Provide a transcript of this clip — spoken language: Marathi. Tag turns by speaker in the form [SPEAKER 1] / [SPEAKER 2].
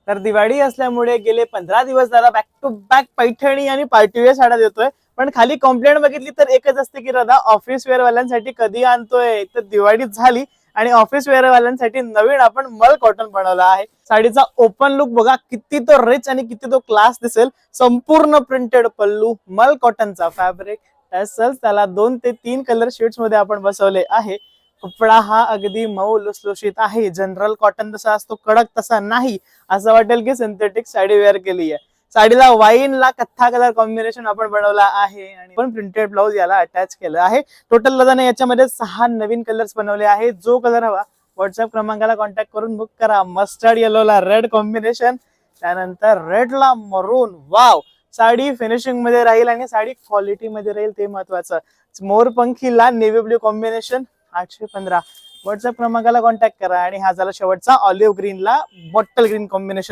[SPEAKER 1] तर दिवाळी असल्यामुळे गेले 15 दिवस जरा बॅक टू बॅक पैठणी आणि पार्टीवेअर साड्या देतोय. पण खाली कंप्लेंट बघितली तर एकच असते की दादा ऑफिस वेअर वाल्यांसाठी कधी आणतोय, तर दिवाळीत झाली आणि ऑफिस वेअर वाल्यांसाठी नवीन आपण मल कॉटन बनवला आहे. साडीचा ओपन लुक बघा, किती तो रिच आणि किती तो क्लास दिसेल. संपूर्ण प्रिंटेड पल्लू, मल कॉटनचा फॅब्रिक, टसल्स त्याला 2 ते 3 कलर शेड्स मध्ये आपण बसवले आहे. कपडा हा अगदी मऊ लुसलुशीत आहे. जनरल कॉटन जसा असतो कडक तसा नाही, असं वाटेल की सिंथेटिक साडी वेअर केली आहे. साडीला वाईन ला कथ्था कलर कॉम्बिनेशन आपण बनवला आहे आणि पण प्रिंटेड ब्लाउज याला अटॅच केलं आहे. टोटल दादाने याच्यामध्ये 6 नवीन कलर्स बनवले आहेत. जो कलर हवा व्हॉट्सअप क्रमांकाला कॉन्टॅक्ट करून बुक करा. मस्टर्ड येलो ला रेड कॉम्बिनेशन, त्यानंतर रेड ला मरून. वाव, साडी फिनिशिंग मध्ये राहील आणि साडी क्वालिटी मध्ये राहील, ते महत्वाचं. मोरपंखीला नेव्ही ब्ल्यू कॉम्बिनेशन 815. व्हॉट्सअप क्रमांकाला कॉन्टॅक्ट करा. आणि हा झाला शेवटचा ऑलिव्ह ग्रीन ला बॉटल ग्रीन कॉम्बिनेशन.